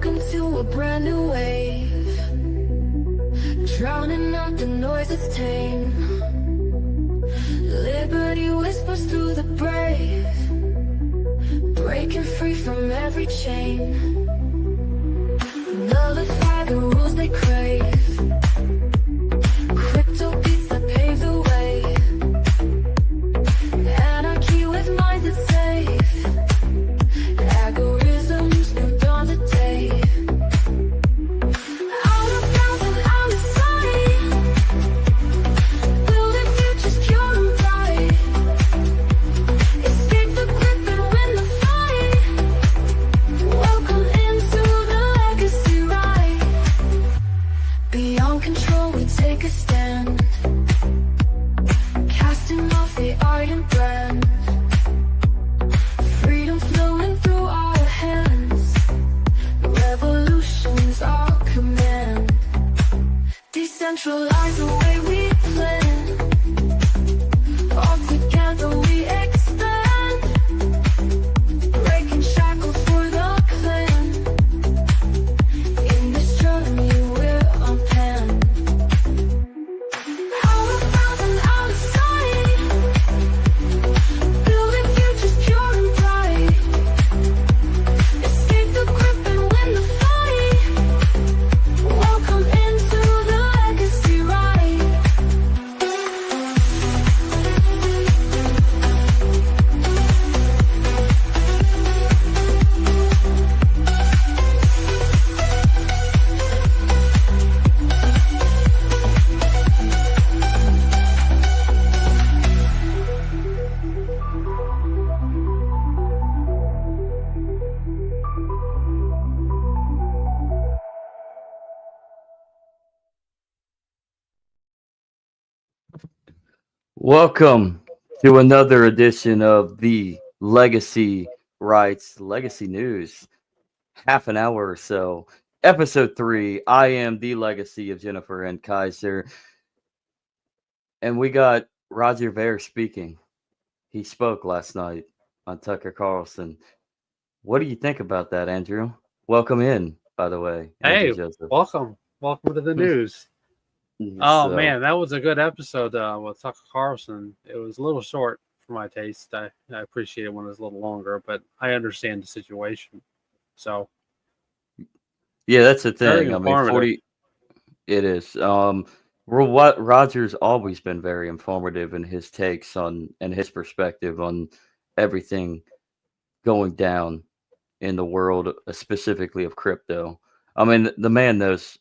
Welcome to a brand new wave, drowning out the noise that's tame. Liberty whispers through the brave, breaking free from every chain. Nullify the rules they crave, crypto beats that pave the way. Anarchy with minds that's safe, algorithms new dawn the day. Out of bounds and out of sight, building futures pure and bright. Escape the grip and win the fight. Welcome into the legacy ride. Beyond control we take a stand, casting off the iron brand. Freedom flowing through our hands, revolution's our command. Decentralize the way we plan, all together we expand. Breaking shackles for the clan, in this journey we're on pan. Out of bounds and out of sight, building futures pure and bright. Escape the grip and win the fight. Welcome into the legacy ride. Welcome to another edition of the Legacy Rights Legacy News. Half an hour or so. Ep.3. I am the legacy of Jennifer and Kaiser. And we got Roger Ver speaking. He spoke last night on Tucker Carlson. What do you think about that, Andrew? Welcome in, by the way. Hey, Andrew Joseph. welcome to the news. Oh So, man, that was a good episode with Tucker Carlson. It was a little short for my taste. I appreciate it when it's a little longer, but I understand the situation. So yeah, that's the very thing. I mean, informative. 40. It is. What Roger's always been very informative in his takes on and his perspective on everything going down in the world, specifically of crypto. I mean, the man knows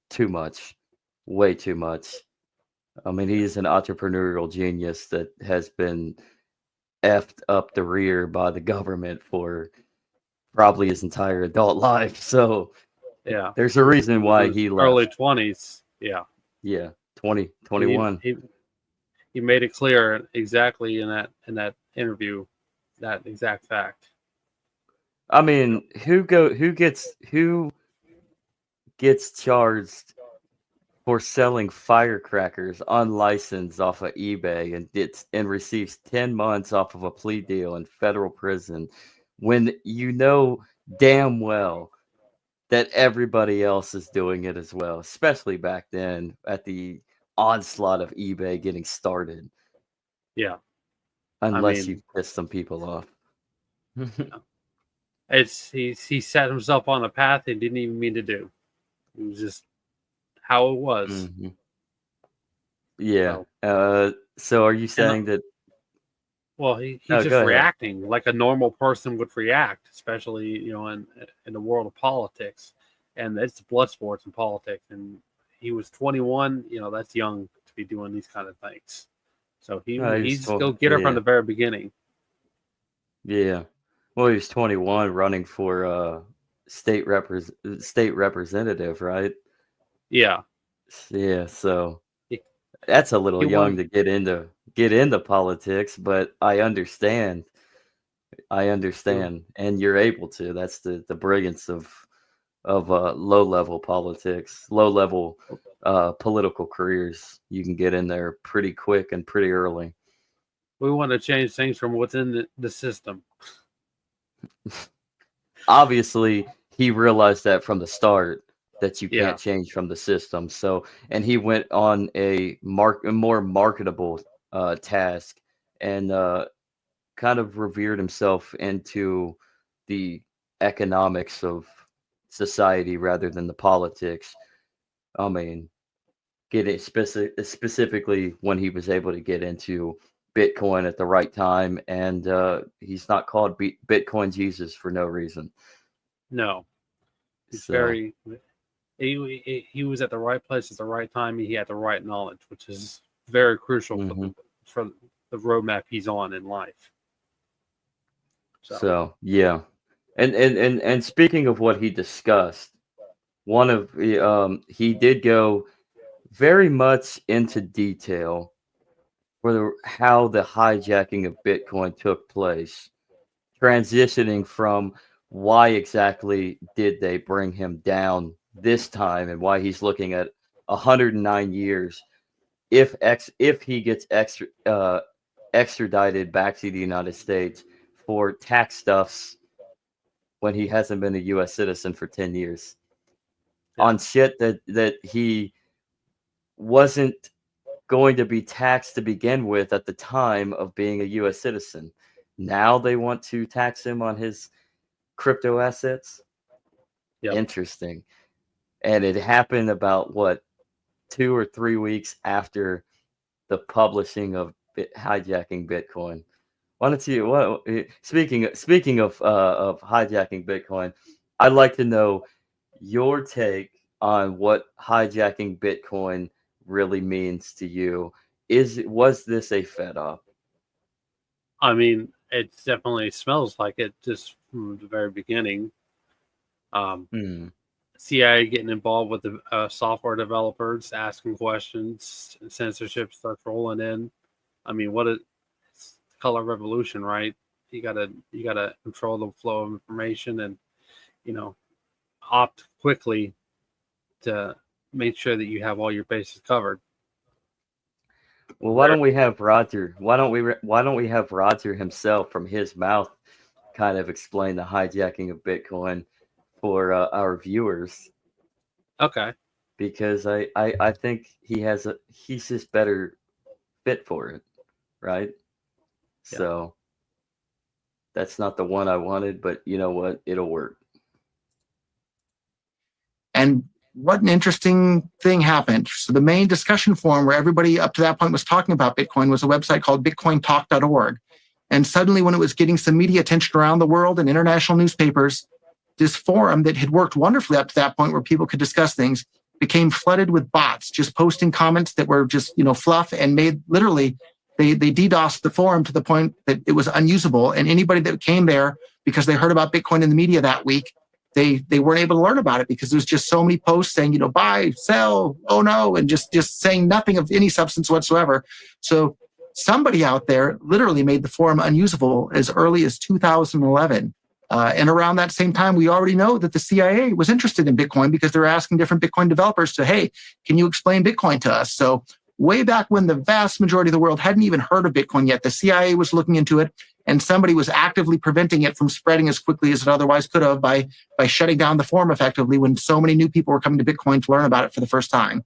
too much, way too much. I mean, he is an entrepreneurial genius that has been effed up the rear by the government for probably his entire adult life. So Yeah, there's a reason why he left. early 20s. Yeah, Yeah, 21. he made it clear exactly in that interview that exact fact. I mean, who gets charged for selling firecrackers unlicensed off of eBay and receives 10 months off of a plea deal in federal prison when you know damn well that everybody else is doing it as well, especially back then at the onslaught of eBay getting started, Yeah, unless mean- you piss some people off. he set himself on a path he didn't even mean to do. It was just how it was. Mhm. Yeah. So are you saying that? Well, he's No, just go ahead. reacting like a normal person would react, especially in the world of politics, and it's blood sports and politics. And he was 21. That's young to be doing these kind of things. So he's a go-getter from the very beginning. Yeah. Well, he was 21, running for state representative, right? Yeah. Yeah. So He- that's a little he young won- to get into politics, but I understand. And you're able to. That's the brilliance of low level politics, low level political careers. You can get in there pretty quick and pretty early. We want to change things from within the system. Obviously, he realized that from the start that you Yeah. can't change from the system. So, and he went on a more marketable task, and kind of revered himself into the economics of society rather than the politics. I mean, specifically when he was able to get into Bitcoin at the right time, and he's not called Bitcoin Jesus for no reason. No, he's So, he was at the right place at the right time. He had the right knowledge, which is very crucial mhm. for the roadmap he's on in life. So So yeah, and speaking of what he discussed, one of the he did go very much into detail for how the hijacking of Bitcoin took place, transitioning from why exactly did they bring him down this time, and why he's looking at 109 years if he gets extradited back to the United States for tax stuffs when he hasn't been a U.S. citizen for 10 years yeah, on shit that he wasn't going to be taxed to begin with at the time of being a U.S. citizen. Now they want to tax him on his crypto assets. yep. Interesting. And it happened about what, 2 or 3 weeks after the publishing of hijacking Bitcoin. Why don't you? Speaking of hijacking Bitcoin, I'd like to know your take on what hijacking Bitcoin really means to you. Was this a fed up? I mean, it definitely smells like it just from the very beginning. Um, Hmm. CIA getting involved with the software developers, asking questions, censorship starts rolling in. I mean, it's color revolution, right? You gotta control the flow of information and you know opt quickly to make sure that you have all your bases covered. Well, why Very, don't we have Roger? Why don't we have Roger himself from his mouth kind of explain the hijacking of Bitcoin for our viewers? okay. Because I think he's just better fit for it, right? Yeah. So that's not the one I wanted, but you know what? It'll work. And what an interesting thing happened. So the main discussion forum where everybody up to that point was talking about Bitcoin was a website called bitcointalk.org. And suddenly when it was getting some media attention around the world and international newspapers, this forum that had worked wonderfully up to that point where people could discuss things became flooded with bots, just posting comments that were just, fluff and made literally, they DDoSed the forum to the point that it was unusable. And anybody that came there because they heard about Bitcoin in the media that week, they weren't able to learn about it because there's just so many posts saying, buy, sell, oh no, and just saying nothing of any substance whatsoever. So somebody out there literally made the forum unusable as early as 2011. And around that same time, we already know that the CIA was interested in Bitcoin because they're asking different Bitcoin developers to, hey, can you explain Bitcoin to us? So way back when the vast majority of the world hadn't even heard of Bitcoin yet, the CIA was looking into it, and somebody was actively preventing it from spreading as quickly as it otherwise could have by shutting down the forum effectively when so many new people were coming to Bitcoin to learn about it for the first time.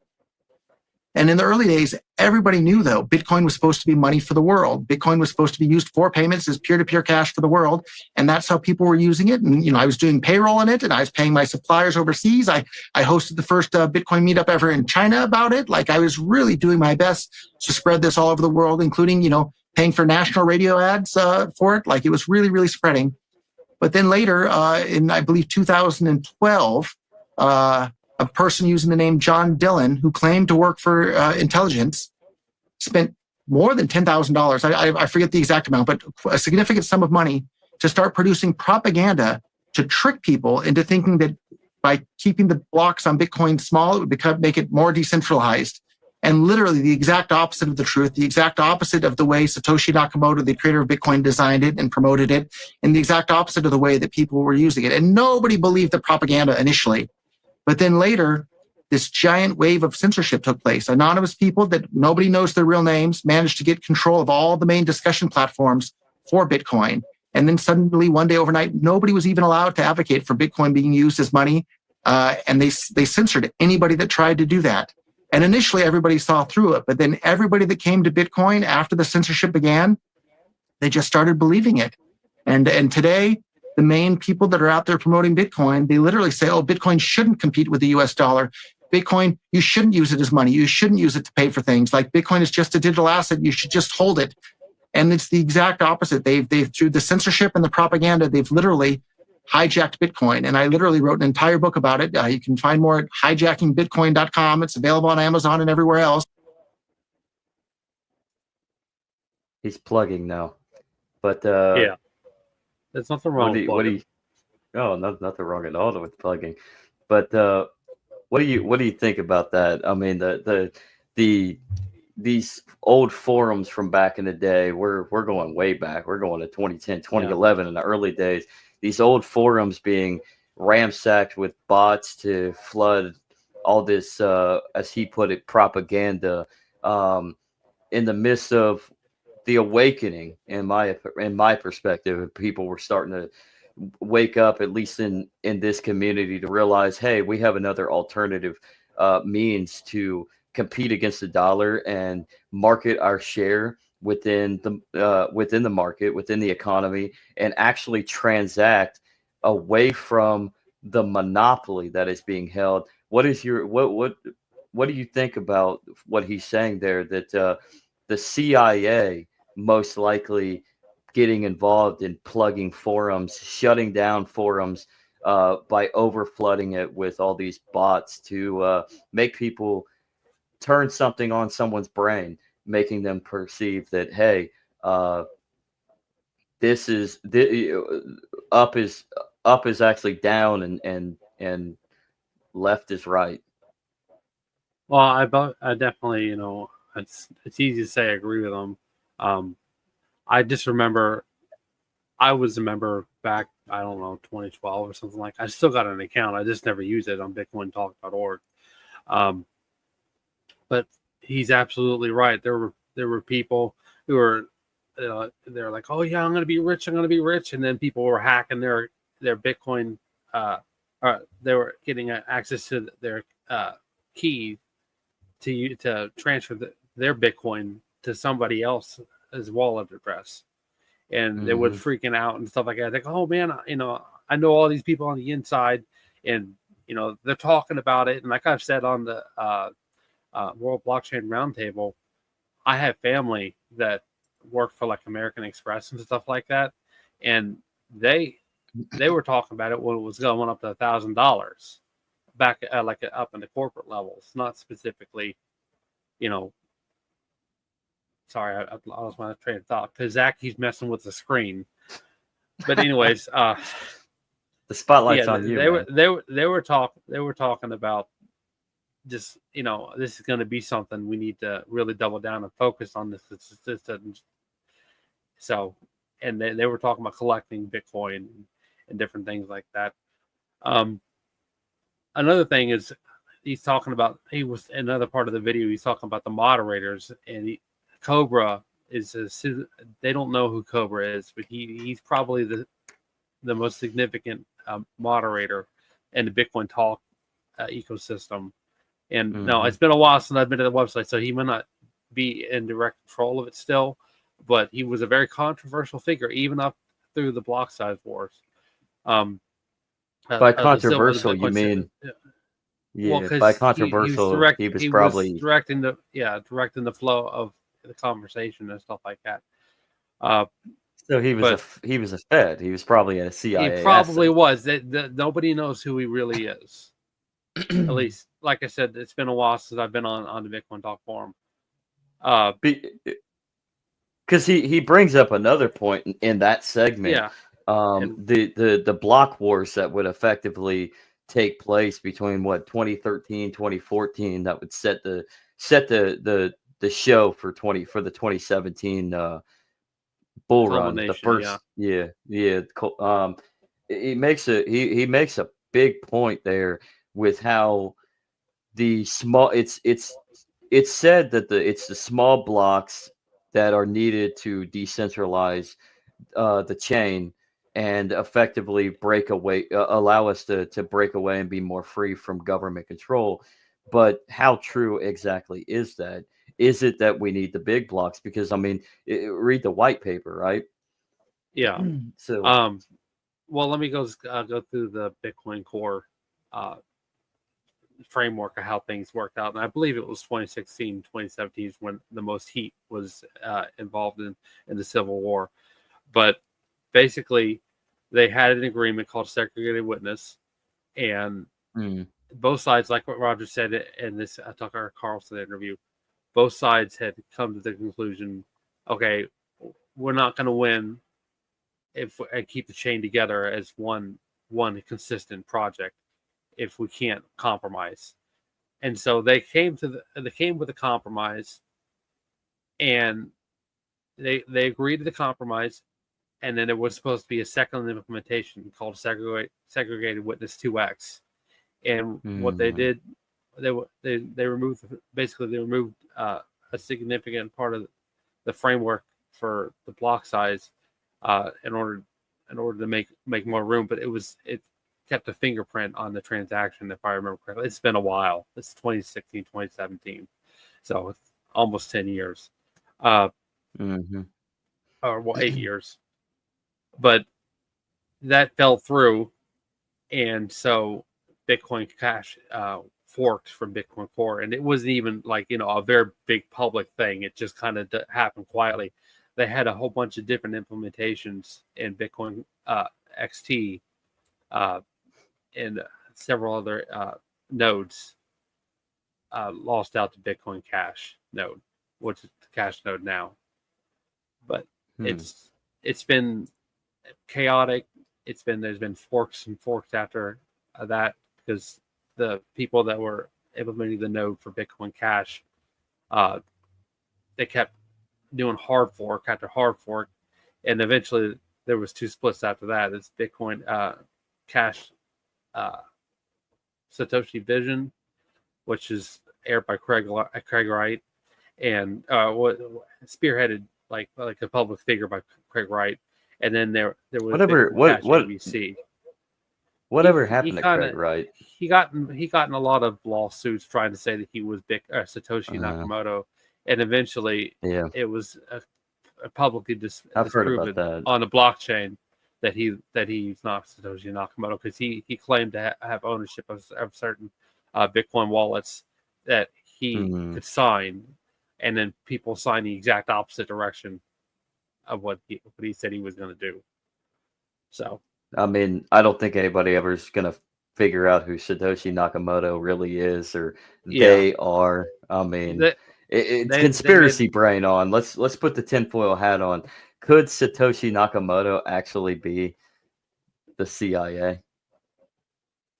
And in the early days, everybody knew, though, Bitcoin was supposed to be money for the world. Bitcoin was supposed to be used for payments as peer-to-peer cash for the world. And that's how people were using it. And, I was doing payroll in it, and I was paying my suppliers overseas. I hosted the first Bitcoin meetup ever in China about it. Like, I was really doing my best to spread this all over the world, including, paying for national radio ads for it. Like, it was really, really spreading. But then later, in, I believe, 2012, a person using the name John Dillon, who claimed to work for intelligence, spent more than $10,000. I forget the exact amount, but a significant sum of money to start producing propaganda to trick people into thinking that by keeping the blocks on Bitcoin small, it would make it more decentralized. And literally the exact opposite of the truth, the exact opposite of the way Satoshi Nakamoto, the creator of Bitcoin, designed it and promoted it, and the exact opposite of the way that people were using it. And nobody believed the propaganda initially. But then later, this giant wave of censorship took place. Anonymous people that nobody knows their real names managed to get control of all the main discussion platforms for Bitcoin. And then suddenly one day overnight, nobody was even allowed to advocate for Bitcoin being used as money. And they censored anybody that tried to do that. And initially everybody saw through it, but then everybody that came to Bitcoin after the censorship began, they just started believing it. And today, the main people that are out there promoting Bitcoin, they literally say, oh, Bitcoin shouldn't compete with the US dollar. Bitcoin, you shouldn't use it as money. You shouldn't use it to pay for things. Like Bitcoin is just a digital asset. You should just hold it. And it's the exact opposite. They've through the censorship and the propaganda, they've literally hijacked Bitcoin. And I literally wrote an entire book about it. You can find more at hijackingbitcoin.com. It's available on Amazon and everywhere else. He's plugging now. But Yeah, there's nothing wrong with plugging. Oh, nothing wrong at all with plugging. But what do you think about that? I mean, these old forums from back in the day, we're going way back. We're going to 2010, 2011 in the early days. These old forums being ransacked with bots to flood all this, as he put it, propaganda, in the midst of the awakening, in my perspective. People were starting to wake up, at least in this community, to realize, hey, we have another alternative means to compete against the dollar and market our share within the market, within the economy, and actually transact away from the monopoly that is being held. What do you think about what he's saying there, that the CIA most likely getting involved in plugging forums, shutting down forums by overflooding it with all these bots to make people turn something on someone's brain, making them perceive that, hey, this is up is actually down, and left is right. Well, I definitely, it's easy to say I agree with them. I just remember I was a member back, I don't know, 2012 or something like that. I still got an account. I just never used it on bitcointalk.org. But he's absolutely right. There were people who were they're like, oh yeah, I'm going to be rich. And then people were hacking their Bitcoin. They were getting access to their key to transfer their Bitcoin to somebody else's wallet address. And they would freaking out and stuff like that. Like, oh man, I know all these people on the inside, and they're talking about it. And like I've said on the World Blockchain Roundtable, I have family that work for like American Express and stuff like that, and they were talking about it when it was going up to $1,000 back like up in the corporate levels, not specifically, Sorry, I lost my train of thought because Zach, he's messing with the screen. But anyways, the spotlight's on you. They were talking about just this is going to be something we need to really double down and focus on this. So, and they were talking about collecting Bitcoin and different things like that. Another thing is he's talking about, he was another part of the video, he's talking about the moderators, and Cobra is they don't know who Cobra is, but he's probably the most significant moderator in the Bitcoin Talk ecosystem. And no, it's been a while since I've been to the website, so he may not be in direct control of it still, but he was a very controversial figure, even up through the block size wars. By controversial, you mean? Yeah, well, by controversial, he was probably directing the flow of the conversation and stuff like that. So he was a Fed. He was probably a CIA. He probably was. Nobody knows who he really is. At least, like I said, it's been a while since I've been on the Bitcoin Talk forum. Because he brings up another point in that segment. Yeah. The block wars that would effectively take place between 2013, 2014, that would set the show for the 2017 bull run. The first, yeah. He makes a big point there with how the small. It's said that it's the small blocks that are needed to decentralize the chain and effectively break away, allow us to break away and be more free from government control. But how true exactly is that? Is it that we need the big blocks? Because I mean, read the white paper, right? Yeah. So Well, let me go through the Bitcoin Core uh, framework of how things worked out. And I believe it was 2016, 2017 is when the most heat was involved in the Civil War. But basically, they had an agreement called segregated witness, and mm, both sides, like what Roger said in this Tucker Carlson interview, both sides had come to the conclusion, okay, we're not going to win and keep the chain together as one consistent project if we can't compromise. And so they came with a compromise, and they agreed to the compromise, and then there was supposed to be a second implementation called segregated witness 2x. And what they did, they removed a significant part of the framework for the block size in order to make more room, but it kept a fingerprint on the transaction, if I remember correctly. It's been a while. It's 2016, 2017, so it's almost 10 years, or well, 8 years. But that fell through, and so Bitcoin Cash forked from Bitcoin Core, and it wasn't even like a very big public thing. It just kind of happened quietly. They had a whole bunch of different implementations in Bitcoin XT and several other nodes lost out to Bitcoin Cash node, which is the Cash node now. But it's been chaotic. There's been forks and forks after that, because the people that were implementing the node for Bitcoin Cash, they kept doing hard fork after hard fork, and eventually there was 2 splits after that. It's Bitcoin Cash Satoshi Vision, which is aired by Craig Wright, and spearheaded like a public figure by Craig Wright. And then there was ABC. Whatever happened to Craig Wright? He got in a lot of lawsuits trying to say that he was Satoshi Nakamoto, and eventually it was publicly disproven on the blockchain that he's not Satoshi Nakamoto, because he claimed to have ownership of certain Bitcoin wallets that he could sign, and then people sign the exact opposite direction of what he said he was going to do. So I mean, I don't think anybody ever is going to figure out who Satoshi Nakamoto really is, or they are. I mean, it's conspiracy brain on. Let's put the tinfoil hat on. Could Satoshi Nakamoto actually be the CIA?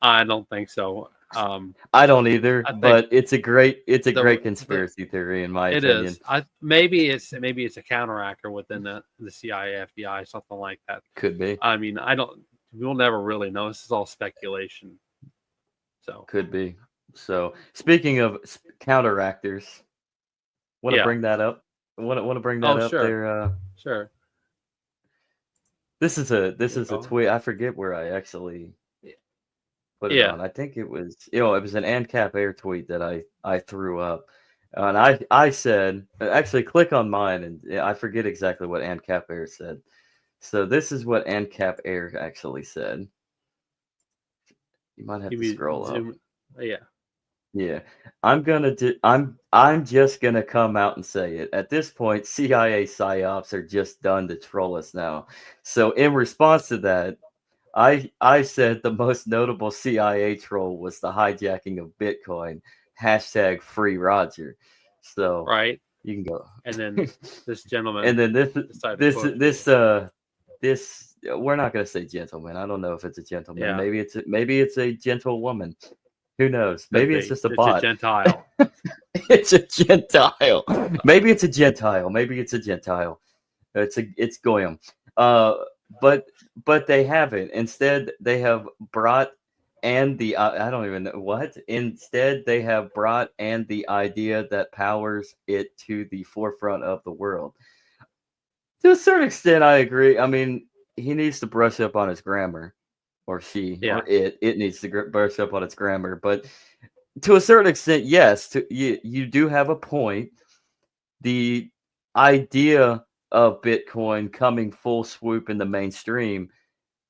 I don't think so. I don't either, but it's a great conspiracy theory in my opinion. It is. Maybe it's a counteractor within the CIA, FBI, something like that. Could be. I mean, we'll never really know. This is all speculation. So could be. So speaking of counteractors, want to bring that up? Want to bring that up there? Sure. This is a tweet. I forget where I actually put it on. I think it was it was an ANCAP Air tweet that I threw up, and I said, actually click on mine, and I forget exactly what ANCAP Air said. So this is what ANCAP Air actually said. You might have to scroll up. Yeah. I'm just gonna come out and say it. At this point, CIA psyops are just done to troll us now. So in response to that, I said the most notable CIA troll was the hijacking of Bitcoin. # free Roger. So you can go. And then this gentleman. And then this we're not gonna say gentleman. I don't know if it's a gentleman. Yeah. Maybe it's a gentle woman. Who knows? Maybe it's just a bot. It's a Gentile. It's a Gentile. Maybe it's a Gentile. Maybe it's a Gentile. It's Goyim. But they haven't. Instead, they have brought I don't even know what. Instead, they have brought the idea that powers it to the forefront of the world. To a certain extent, I agree. I mean, he needs to brush up on his grammar, or she, Yeah. or it needs to brush up on its grammar. But to a certain extent, yes, you do have a point. The idea of Bitcoin coming full swoop in the mainstream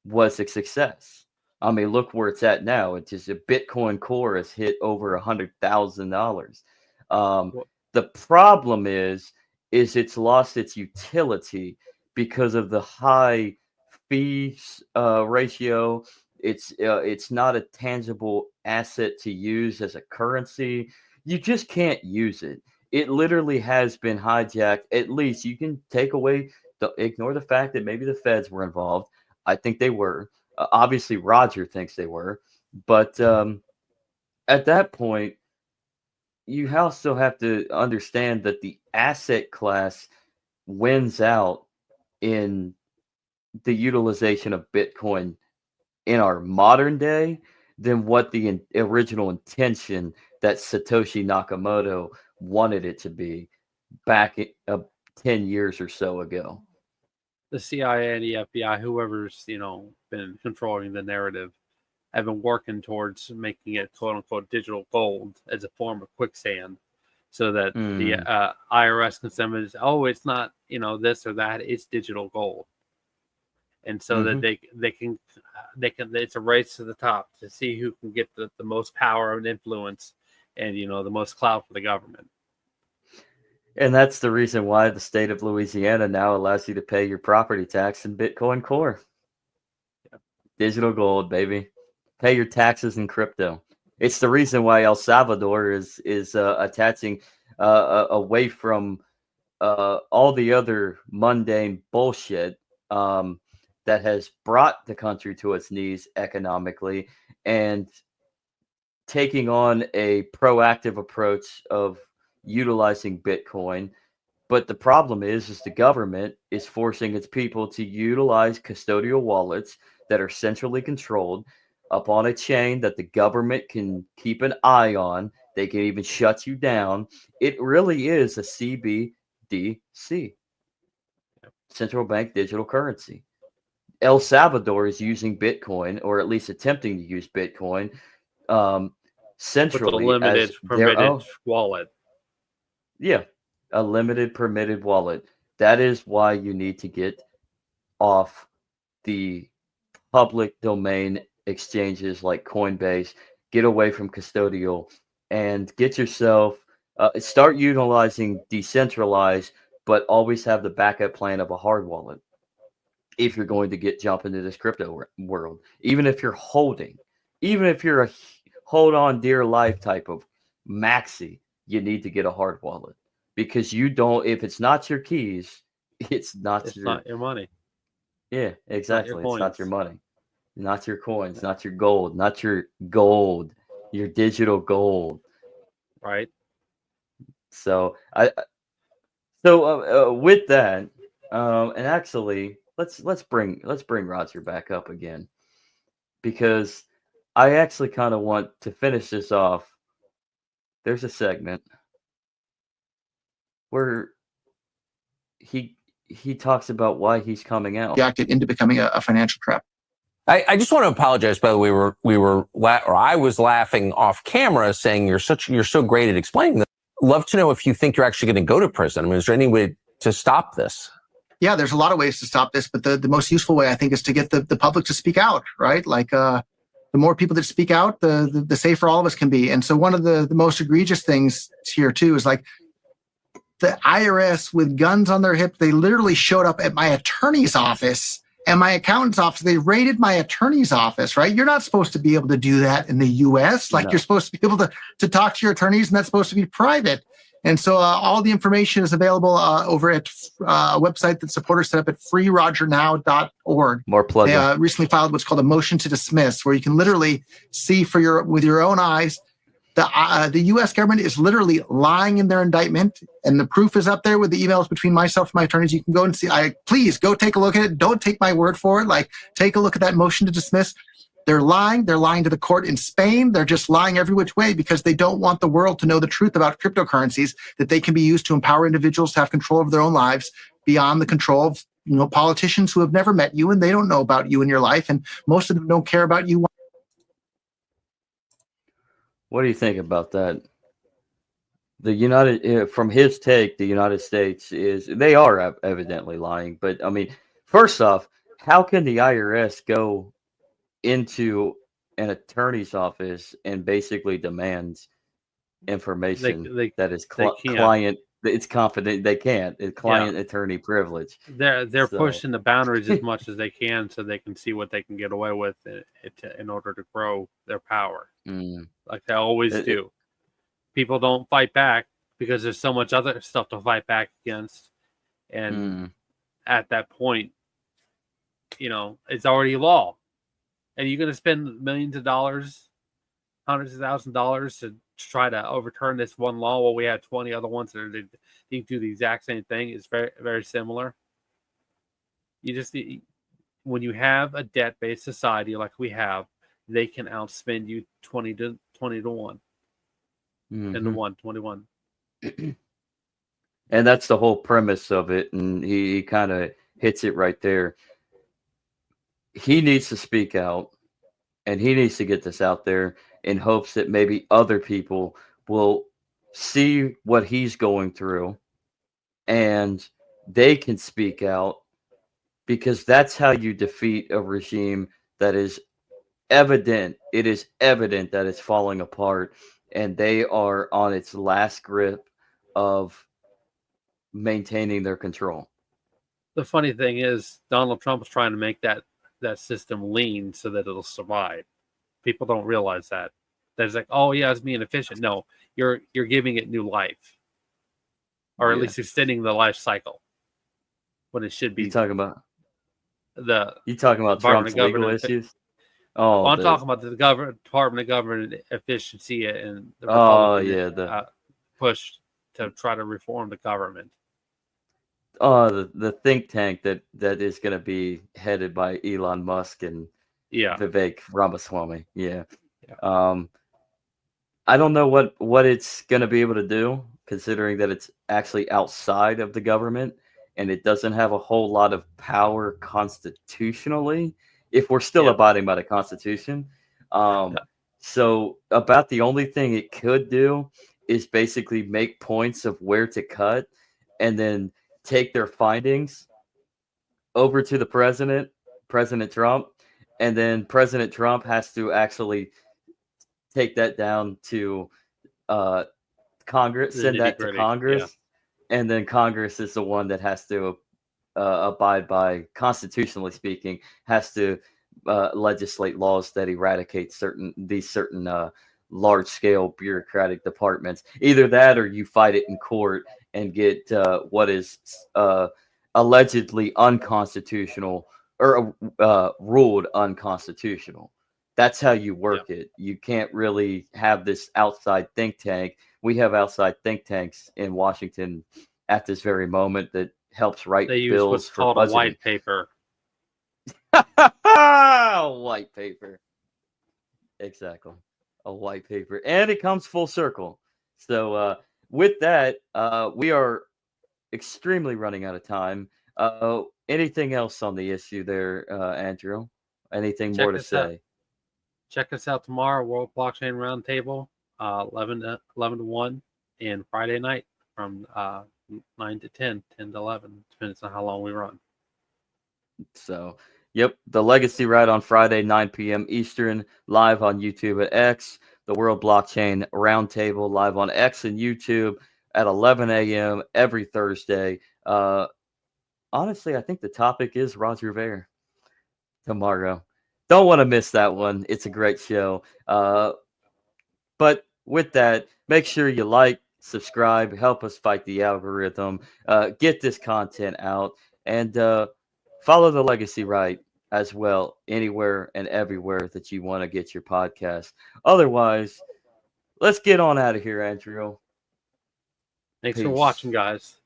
was a success. I mean, look where it's at now. It's just a Bitcoin core has hit over $100,000. Well, The problem is it's lost its utility because of the high fees ratio. It's not a tangible asset to use as a currency. You just can't use it. It literally has been hijacked. At least you can ignore the fact that maybe the feds were involved. I think they were. Obviously, Roger thinks they were. But at that point, you also have to understand that the asset class wins out in the utilization of Bitcoin in our modern day than what the original intention that Satoshi Nakamoto wanted it to be back 10 years or so ago. the CIA and the FBI, whoever's been controlling the narrative, have been working towards making it "quote unquote" digital gold as a form of quicksand, so that the IRS can send it. Oh, it's not this or that. It's digital gold, and so that they can it's a race to the top to see who can get the most power and influence, and the most clout for the government. And that's the reason why the state of Louisiana now allows you to pay your property tax in Bitcoin Core. Yeah. Digital gold, baby. Pay your taxes in crypto. It's the reason why El Salvador is attaching away from all the other mundane bullshit that has brought the country to its knees economically, and taking on a proactive approach of utilizing Bitcoin. But the problem is the government is forcing its people to utilize custodial wallets that are centrally controlled up on a chain that the government can keep an eye on. They can even shut you down. It really is a CBDC, central bank digital currency. El Salvador is using Bitcoin, or at least attempting to use Bitcoin, centrally with a limited as permitted their own wallet. Yeah, a limited permitted wallet. That is why you need to get off the public domain exchanges like Coinbase, get away from custodial, and get yourself start utilizing decentralized, but always have the backup plan of a hard wallet if you're going to jump into this crypto world. Even if you're a hold on dear life type of maxi, you need to get a hard wallet, because if it's not your keys, it's not your money. Yeah, exactly. It's not your coins. money, not your coins, not your gold, your digital gold. Right. So with that, and actually, let's bring Roger back up again, because I actually kind of want to finish this off. There's a segment where he talks about why he's coming out. Reacted into becoming a financial trap. I just want to apologize. By the way, I was laughing off camera, saying you're so great at explaining this. Love to know if you think you're actually going to go to prison. I mean, is there any way to stop this? Yeah, there's a lot of ways to stop this, but the most useful way, I think, is to get the public to speak out, right? Like the more people that speak out, the safer all of us can be. And so one of the most egregious things here too is like the IRS with guns on their hips. They literally showed up at my attorney's office and my accountant's office. They raided my attorney's office, right? You're not supposed to be able to do that in the US. Like, no. You're supposed to be able to talk to your attorneys, and that's supposed to be private. And so all the information is available over at a website that supporters set up at freerogernow.org. More plug-in. They recently filed what's called a motion to dismiss, where you can literally see with your own eyes the U.S. government is literally lying in their indictment, and the proof is up there with the emails between myself and my attorneys. You can go and see. Please go take a look at it. Don't take my word for it. Like, take a look at that motion to dismiss. They're lying. They're lying to the court in Spain. They're just lying every which way because they don't want the world to know the truth about cryptocurrencies, that they can be used to empower individuals to have control over their own lives, beyond the control of politicians who have never met you, and they don't know about you in your life, and most of them don't care about you. What do you think about that? From his take, the United States they are evidently lying. But I mean, first off, how can the IRS go into an attorney's office and basically demands information that is client? It's confident. They can't. It's client attorney privilege. They're pushing the boundaries as much as they can so they can see what they can get away with in order to grow their power, like they always do. People don't fight back because there's so much other stuff to fight back against, and at that point, it's already law, and you're going to spend millions of dollars, hundreds of thousands of dollars to try to overturn this one law while we have 20 other ones that do the exact same thing. It's very, very similar. When you have a debt-based society like we have, they can outspend you 20 to 1. And the 21. And that's the whole premise of it, and he kind of hits it right there. He needs to speak out, and he needs to get this out there in hopes that maybe other people will see what he's going through and they can speak out, because that's how you defeat a regime that is evident. It is evident that it's falling apart, and they are on its last grip of maintaining their control. The funny thing is, Donald Trump is trying to make that system lean so that it'll survive. People don't realize that. There's like, oh yeah, it's being efficient. No, you're giving it new life, or at least extending the life cycle when it should be. You talking about Trump's legal issues? Oh, I'm talking about the Department of Government Efficiency and the Republican push to try to reform the government. The think tank that is going to be headed by Elon Musk and Vivek Ramaswamy. I don't know what it's going to be able to do, considering that it's actually outside of the government and it doesn't have a whole lot of power constitutionally, if we're still abiding by the Constitution. So about the only thing it could do is basically make points of where to cut, and then take their findings over to the President Trump, and then President Trump has to actually take that down to Congress, send that to Congress, and then Congress is the one that has to abide by, constitutionally speaking, has to legislate laws that eradicate certain large-scale bureaucratic departments. Either that, or you fight it in court and get what is allegedly unconstitutional, or ruled unconstitutional. That's how you work it. You can't really have this outside think tank. We have outside think tanks in Washington at this very moment that helps write bills. They use what's called a white paper. White paper. Exactly. A white paper. And it comes full circle. So with that, we are extremely running out of time. Anything else on the issue there, Andrew? Anything more to say? Check us out tomorrow, World Blockchain Roundtable, 11 to 1, and Friday night from 9 to 10 to 11. Depends on how long we run. So, the Legacy Ride on Friday, 9 p.m. Eastern, live on YouTube at X. The World Blockchain Roundtable, live on X and YouTube at 11 a.m. every Thursday. Honestly, I think the topic is Roger Ver tomorrow. Don't want to miss that one. It's a great show. But with that, make sure you like, subscribe, help us fight the algorithm, get this content out, and follow the Legacy Right as well, anywhere and everywhere that you want to get your podcast. Otherwise, let's get on out of here, Andrew. Thanks for watching, guys.